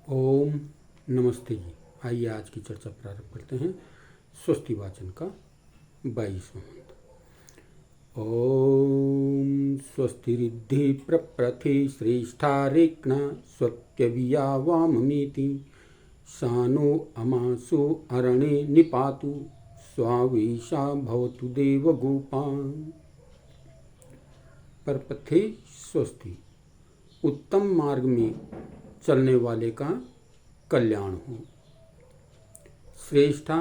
ओम नमस्ते जी। आइए आज की चर्चा प्रारंभ करते हैं। स्वस्ति वाचन का 22वां मंत्र। ओम स्वस्तिरिद्धि प्रप्रथि श्रेष्ठा रेक्ना स्वत्यविया वाममीति सानो अमासो अरणे निपातु स्वावेशा भवतु देवगोपा। परपथे स्वस्ति, उत्तम मार्ग में चलने वाले का कल्याण हो। श्रेष्ठा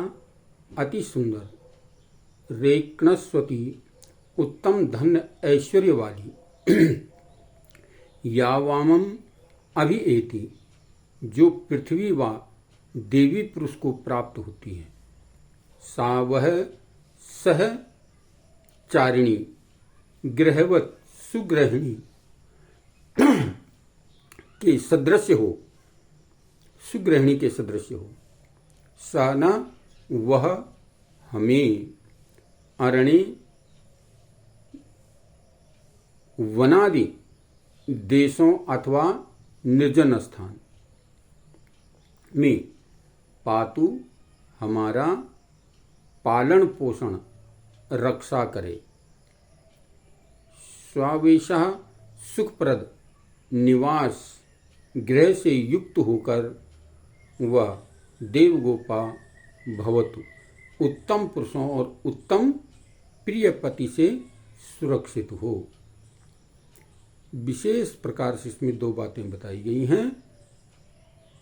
अति सुंदर, रेक्नस्वती उत्तम धन ऐश्वर्य वाली, यावामम अभिएति जो पृथ्वी व देवी पुरुष को प्राप्त होती है, सा वह सह चारिणी गृहवत सुग्रहिणी के सदृश हो, सुग्रहिणी के सदृश हो। सा न वह हमें अरण्य वनादि देशों अथवा निर्जन स्थान में पातु हमारा पालन पोषण रक्षा करे। स्वावेशः सुखप्रद निवास गृह से युक्त होकर वह देवगोपा भवतु उत्तम पुरुषों और उत्तम प्रिय पति से सुरक्षित हो। विशेष प्रकार से इसमें दो बातें बताई गई हैं।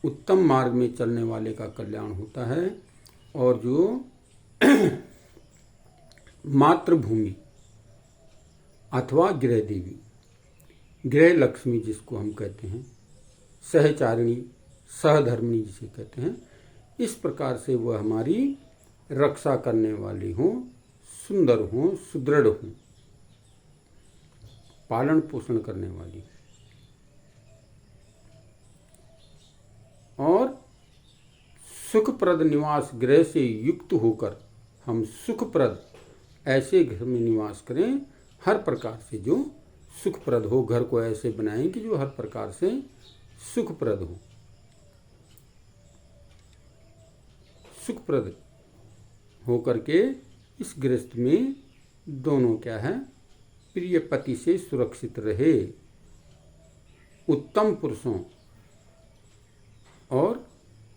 उत्तम मार्ग में चलने वाले का कल्याण होता है, और जो मातृभूमि अथवा गृह देवी, गृह लक्ष्मी जिसको हम कहते हैं, सहचारिणी सहधर्मिणी जिसे कहते हैं, इस प्रकार से वह हमारी रक्षा करने वाली हो, सुंदर हो, सुदृढ़ हो, पालन पोषण करने वाली, और सुखप्रद निवास गृह से युक्त होकर हम सुखप्रद ऐसे घर में निवास करें, हर प्रकार से जो सुखप्रद हो। घर को ऐसे बनाएं कि जो हर प्रकार से सुखप्रद हो। सुखप्रद होकर के इस गृहस्थ में दोनों क्या है, प्रिय पति से सुरक्षित रहे। उत्तम पुरुषों और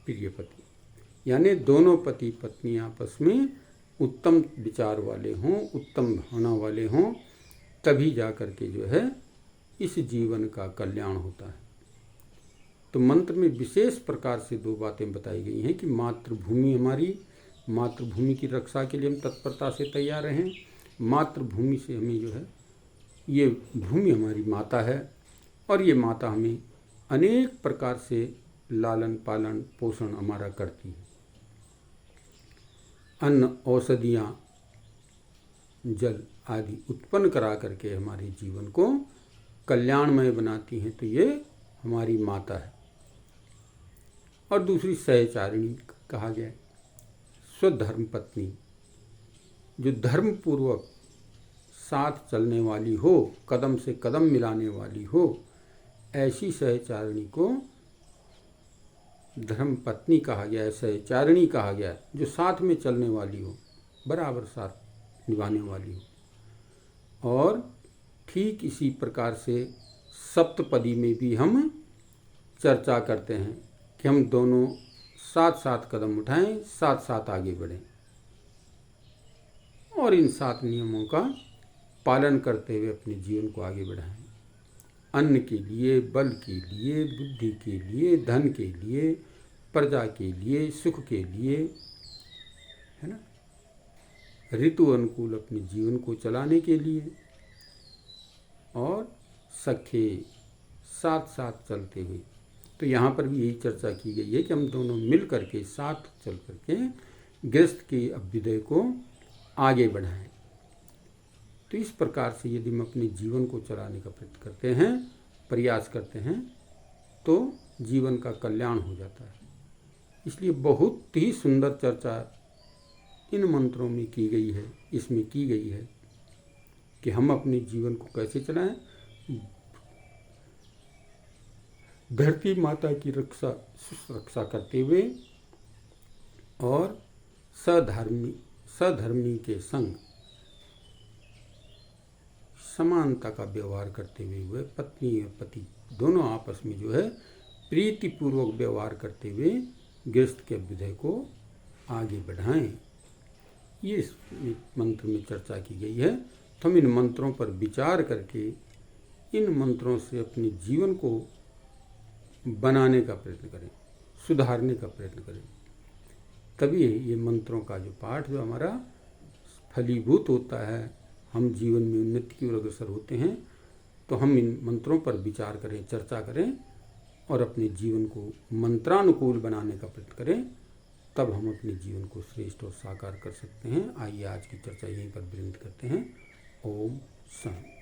प्रिय पति, यानी दोनों पति पत्नी आपस में उत्तम विचार वाले हों, उत्तम भावना वाले हों, तभी जा कर के जो है इस जीवन का कल्याण होता है। तो मंत्र में विशेष प्रकार से दो बातें बताई गई हैं कि मातृभूमि हमारी, मातृभूमि की रक्षा के लिए हम तत्परता से तैयार रहें। मातृभूमि से हमें जो है, ये भूमि हमारी माता है, और ये माता हमें अनेक प्रकार से लालन पालन पोषण हमारा करती है। अन्न औषधियाँ जल आदि उत्पन्न करा करके हमारे जीवन को कल्याणमय बनाती हैं, तो ये हमारी माता है। और दूसरी सहचारिणी कहा गया, स्वधर्म पत्नी, जो धर्म पूर्वक साथ चलने वाली हो, कदम से कदम मिलाने वाली हो, ऐसी सहचारिणी को धर्म पत्नी कहा गया है, सहचारिणी कहा गया है, जो साथ में चलने वाली हो, बराबर साथ निभाने वाली हो। और ठीक इसी प्रकार से सप्तपदी में भी हम चर्चा करते हैं कि हम दोनों साथ साथ कदम उठाएं, साथ साथ आगे बढ़ें, और इन 7 नियमों का पालन करते हुए अपने जीवन को आगे बढ़ाएं। अन्न के लिए, बल के लिए, बुद्धि के लिए, धन के लिए, प्रजा के लिए, सुख के लिए, है ना, ऋतु अनुकूल अपने जीवन को चलाने के लिए, और सखे साथ साथ चलते हुए। तो यहाँ पर भी यही चर्चा की गई है कि हम दोनों मिल करके साथ चल करके गृहस्थ के अभ्युदय को आगे बढ़ाएं। तो इस प्रकार से यदि हम अपने जीवन को चलाने का प्रयत्न करते हैं, प्रयास करते हैं, तो जीवन का कल्याण हो जाता है। इसलिए बहुत ही सुंदर चर्चा इन मंत्रों में की गई है, इसमें की गई है कि हम अपने जीवन को कैसे चलाएं। धरती माता की रक्षा करते हुए और सधर्मी के संग समानता का व्यवहार करते हुए पत्नी और पति दोनों आपस में जो है प्रीतिपूर्वक व्यवहार करते हुए गृहस्थ के अभ्युदय को आगे बढ़ाएं। ये इस मंत्र में चर्चा की गई है। तो हम इन मंत्रों पर विचार करके इन मंत्रों से अपने जीवन को बनाने का प्रयत्न करें, सुधारने का प्रयत्न करें। तभी ये मंत्रों का जो पाठ जो हमारा फलीभूत होता है, हम जीवन में उन्नति की ओर अग्रसर होते हैं। तो हम इन मंत्रों पर विचार करें, चर्चा करें और अपने जीवन को मंत्रानुकूल बनाने का प्रयत्न करें। तब हम अपने जीवन को श्रेष्ठ और साकार कर सकते हैं। आइए आज की चर्चा यहीं पर विरमित करते हैं। ओम शांति।